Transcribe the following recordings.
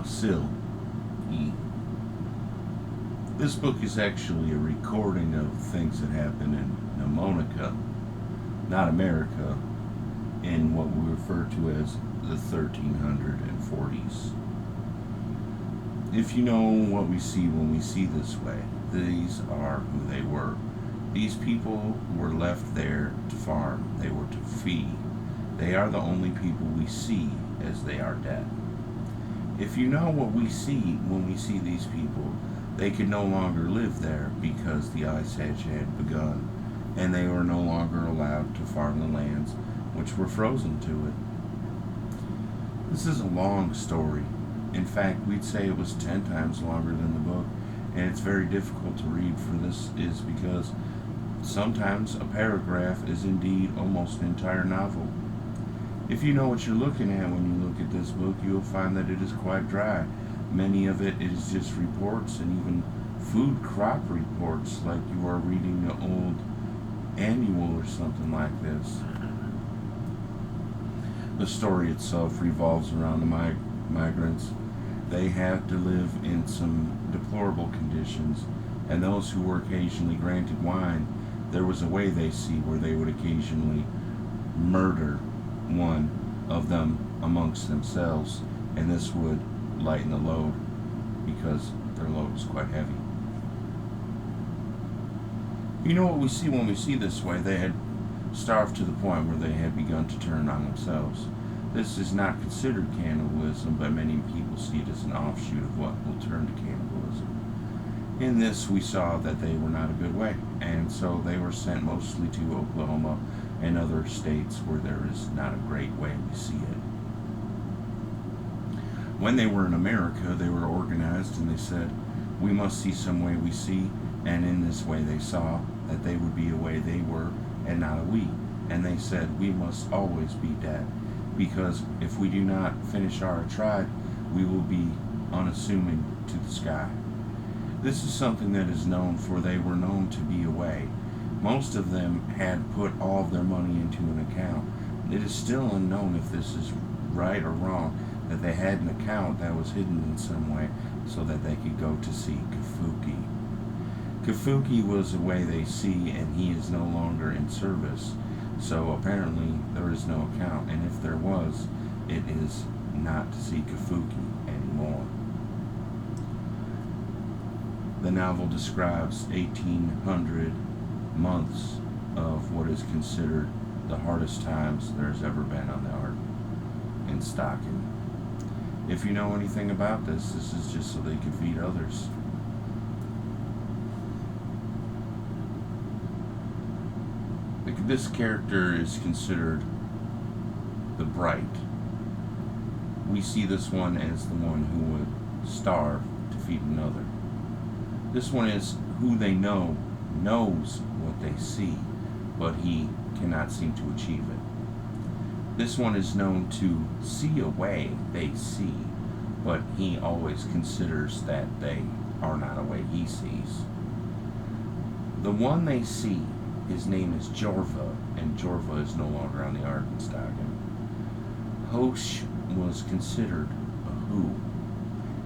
Sill. This book is actually a recording of things that happened in Monica, not America, in what we refer to as the 1340s. If you know what we see when we see this way, these are who they were. These people were left there to farm. They were to feed. They are the only people we see as they are dead. If you know what we see when we see these people, they could no longer live there because the ice age had begun and they were no longer allowed to farm the lands which were frozen to it. This is a long story. In fact, we'd say it was 10 times longer than the book, and it's very difficult to read for this is because sometimes a paragraph is indeed almost an entire novel. If you know what you're looking at when you look at this book, you'll find that it is quite dry. Many of it is just reports and even food crop reports, like you are reading an old annual or something like this. The story itself revolves around the migrants. They have to live in some deplorable conditions, and those who were occasionally granted wine, there was a way they see where they would occasionally murder one of them amongst themselves, and this would lighten the load because their load was quite heavy. You know what we see when we see this way? They had starved to the point where they had begun to turn on themselves. This is not considered cannibalism, but many people see it as an offshoot of what will turn to cannibalism. In this, we saw that they were not a good way, and so they were sent mostly to Oklahoma and other states where there is not a great way we see it. When they were in America, they were organized and they said, we must see some way we see, and in this way they saw that they would be a way they were and not a we. And they said, we must always be dead, because if we do not finish our tribe, we will be unassuming to the sky. This is something that is known, for they were known to be away. Most of them had put all of their money into an account. It is still unknown if this is right or wrong, that they had an account that was hidden in some way so that they could go to see Kafuki. Kafuki was a way they see, and he is no longer in service. So apparently there is no account, and if there was, it is not to see Kafuki anymore. The novel describes 1,800 months of what is considered the hardest times there's ever been on the Ark in Stockton. If you know anything about this, this is just so they can feed others. This character is considered the bright. We see this one as the one who would starve to feed another. This one is who they know knows what they see, but he cannot seem to achieve it. This one is known to see a way they see, but he always considers that they are not a way he sees. The one they see, his name is Jorva, and Jorva is no longer on the Ark in Stockton. Hosh was considered a who,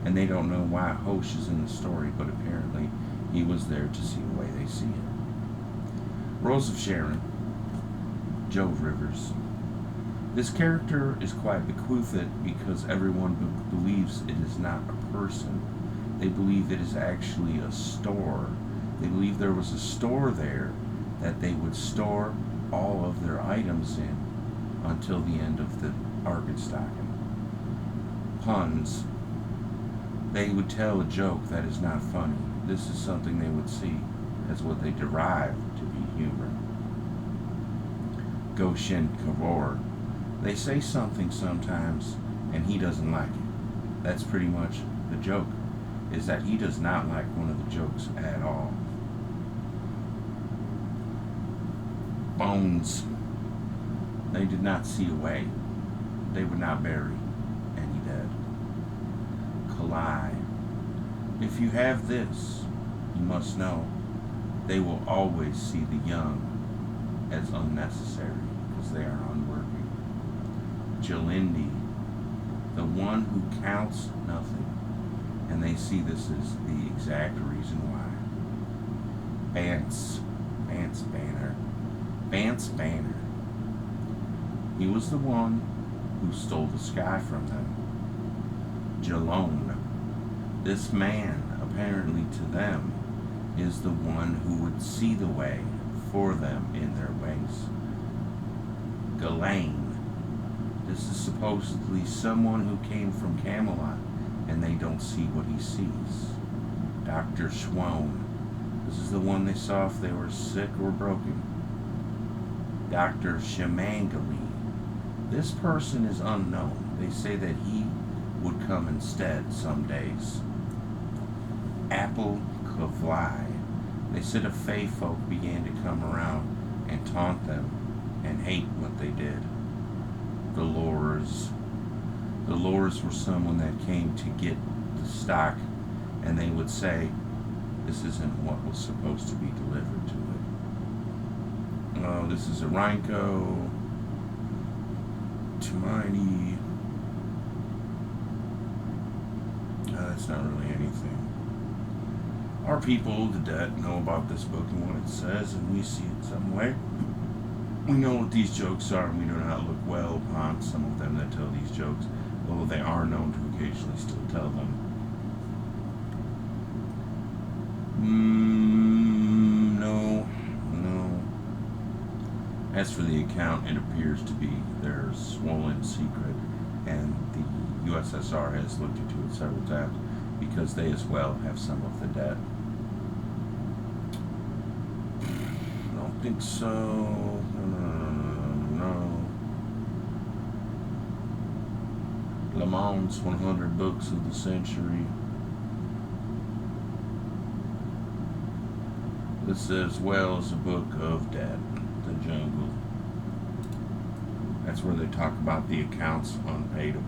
and they don't know why Hosh is in the story, but apparently he was there to see the way they see it. Rose of Sharon, Jove Rivers. This character is quite bequeathed because everyone believes it is not a person. They believe it is actually a store. They believe there was a store there that they would store all of their items in until the end of the Ark in Stockton. Puns. They would tell a joke that is not funny. This is something they would see as what they derive to be humor. Goshen Kavor. They say something sometimes and he doesn't like it. That's pretty much the joke, is that he does not like one of the jokes at all. Bones. They did not see a way. They would not bury any dead. Kalai. If you have this, you must know they will always see the young as unnecessary because they are unworthy. Jalindi. the one who counts nothing. And they see this as the exact reason why. Bance Banner. He was the one who stole the sky from them. Jalone. This man, apparently to them, is the one who would see the way for them in their ways. Ghislaine. This is supposedly someone who came from Camelot, and they don't see what he sees. Dr. Schwone. This is the one they saw if they were sick or broken. Dr. Shemangali. This person is unknown. They say that he would come instead some days. Apple Kavli. They said a Fey folk began to come around and taunt them and hate what they did. The Lores. The Lores were someone that came to get the stock, and they would say, this isn't what was supposed to be delivered to it. Oh, this is a Rhinco. Tamini. That's not really anything. Our people, the dead, know about this book and what it says, and we see it some way. We know what these jokes are, and we do not look well upon some of them that tell these jokes, although they are known to occasionally still tell them. No. As for the account, it appears to be their swollen secret, and the USSR has looked into it several times because they as well have some of the debt. I don't think so. No. Le Mans 100 Books of the Century. This as well as a book of debt, the jungle. That's where they talk about the accounts unpayable